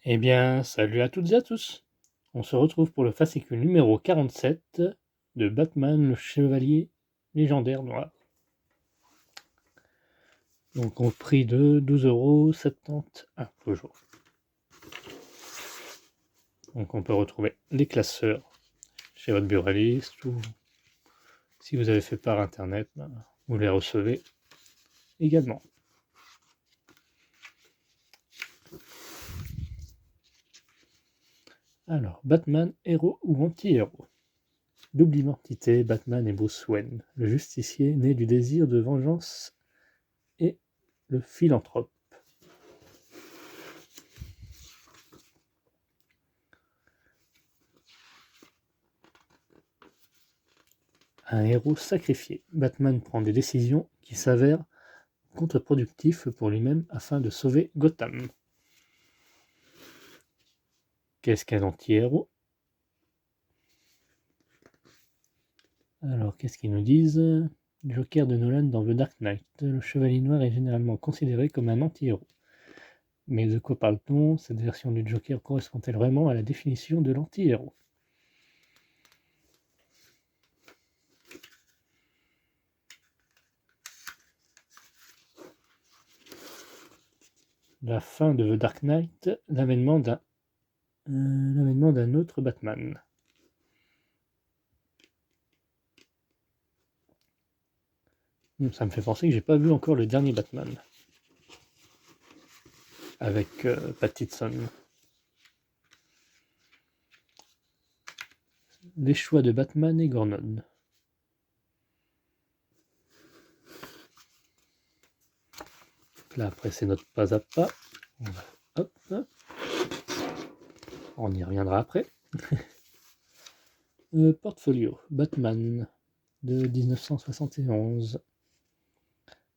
Eh bien, salut à toutes et à tous. On se retrouve pour le fascicule numéro 47 de Batman, le chevalier légendaire noir. Donc au prix de 12,71 € toujours. Donc on peut retrouver les classeurs chez votre buraliste ou si vous avez fait par internet, vous les recevez également. Alors, Batman, héros ou anti-héros? Double identité, Batman et Bruce Wayne, le justicier né du désir de vengeance et le philanthrope. Un héros sacrifié, Batman prend des décisions qui s'avèrent contre-productives pour lui-même afin de sauver Gotham. Qu'est-ce qu'un anti-héros? Alors, qu'est-ce qu'ils nous disent? Joker de Nolan dans The Dark Knight. Le Chevalier Noir est généralement considéré comme un anti-héros. Mais de quoi parle-t-on? Cette version du Joker correspond-elle vraiment à la définition de l'anti-héros? La fin de The Dark Knight, l'avènement d'un autre Batman. Ça me fait penser que j'ai pas vu encore le dernier Batman avec Pattinson. Les choix de Batman et Gordon. Là après c'est notre pas à pas. Hop. On y reviendra après. Portfolio Batman de 1971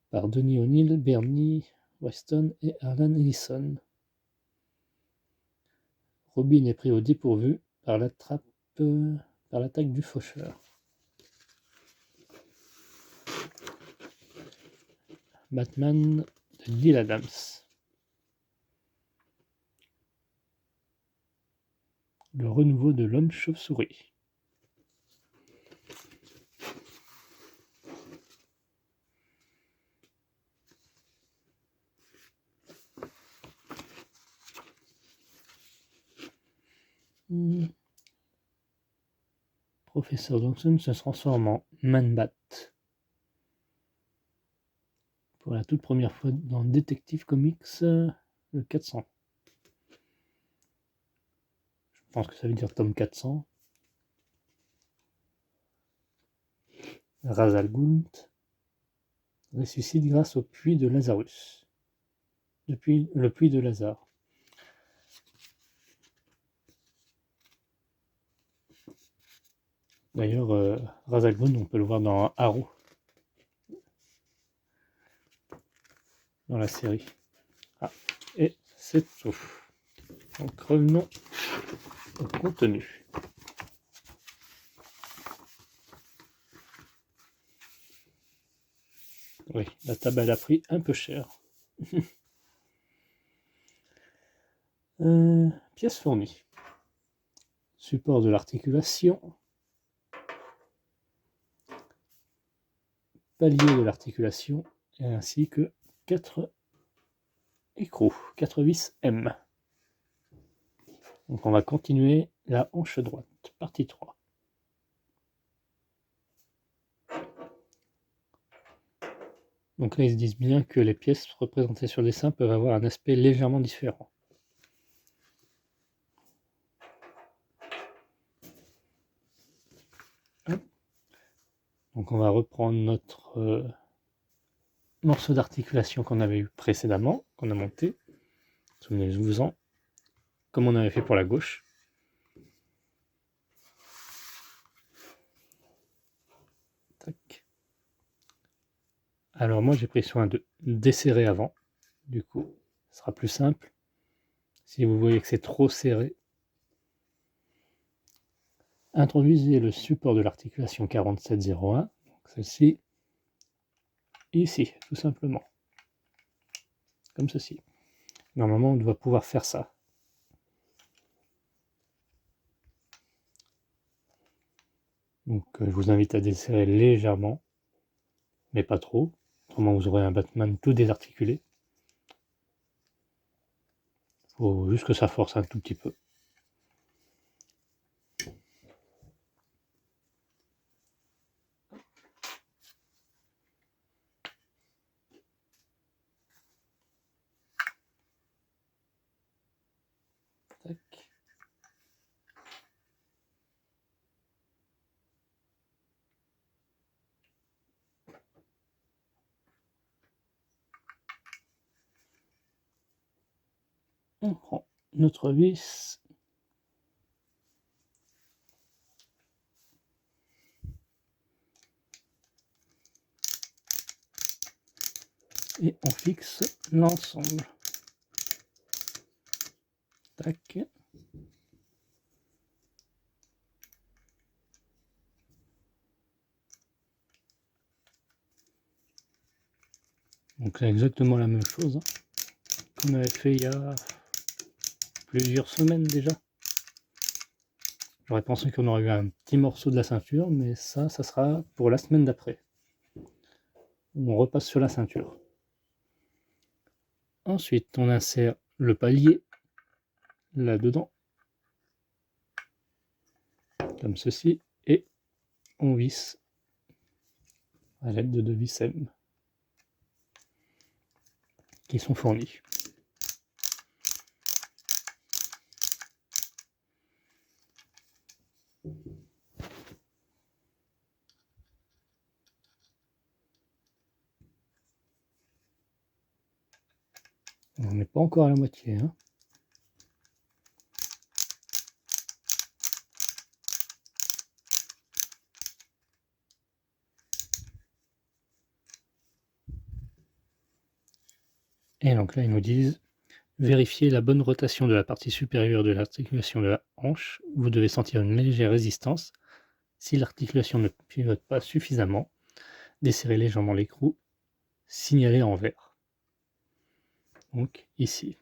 par Denis O'Neill, Bernie Weston et Harlan Ellison. Robin est pris au dépourvu par l'attaque du faucheur. Batman de Neil Adams. Le renouveau de l'homme chauve-souris. Professeur Johnson se transforme en Man-Bat pour la toute première fois dans Detective Comics, le 400. Je pense que ça veut dire tome 400. Ra's al Ghul ressuscite grâce au puits de Lazarus. Depuis le puits de Lazare. D'ailleurs, Ra's al Ghul, on peut le voir dans Arrow, dans la série. Ah, et c'est tout. Donc revenons au contenu. Oui, la table elle a pris un peu cher. Pièces fournies. Support de l'articulation. Palier de l'articulation. Ainsi que 4 écrous, 4 vis M. Donc on va continuer la hanche droite, partie 3. Donc là ils se disent bien que les pièces représentées sur le dessin peuvent avoir un aspect légèrement différent. Donc on va reprendre notre morceau d'articulation qu'on avait eu précédemment, qu'on a monté. Souvenez-vous-en, comme on avait fait pour la gauche. Tac. Alors moi j'ai pris soin de desserrer avant, du coup ce sera plus simple. Si vous voyez que c'est trop serré, introduisez le support de l'articulation 4701, celle-ci, ici, tout simplement. Comme ceci. Normalement on doit pouvoir faire ça. Donc je vous invite à desserrer légèrement, mais pas trop. Autrement vous aurez un Batman tout désarticulé. Il faut juste que ça force un tout petit peu. Tac. On prend notre vis. Et on fixe l'ensemble. Tac. Donc c'est exactement la même chose qu'on avait fait il y a plusieurs semaines déjà. J'aurais pensé qu'on aurait eu un petit morceau de la ceinture, mais ça sera pour la semaine d'après. On repasse sur la ceinture. Ensuite, on insère le palier là-dedans, comme ceci, et on visse à l'aide de 2 vis M qui sont fournis. On n'est pas encore à la moitié, hein. Et donc là, ils nous disent vérifiez la bonne rotation de la partie supérieure de l'articulation de la hanche. Vous devez sentir une légère résistance. Si l'articulation ne pivote pas suffisamment, desserrez légèrement l'écrou, signalez en vert. Donc ici,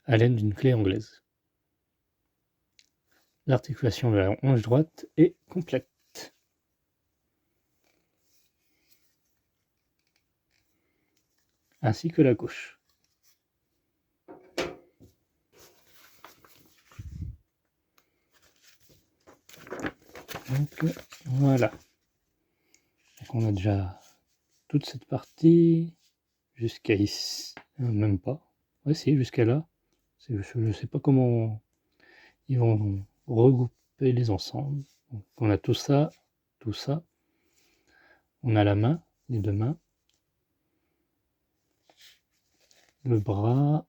à l'aide d'une clé anglaise. L'articulation de la hanche droite est complète. Ainsi que la gauche. Donc voilà. Donc on a déjà toute cette partie jusqu'à ici. Même pas. Ouais, si, jusqu'à là. Je ne sais pas comment ils vont regrouper les ensembles. Donc, on a tout ça, tout ça. On a la main, les deux mains. Le bras.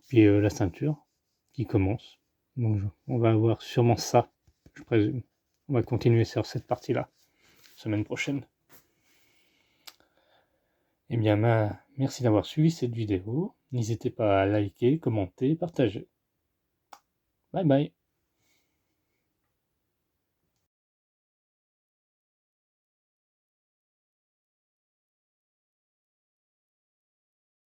Puis la ceinture qui commence. Donc on va avoir sûrement ça, je présume. On va continuer sur cette partie-là, semaine prochaine. Eh bien, merci d'avoir suivi cette vidéo. N'hésitez pas à liker, commenter, partager. Bye bye.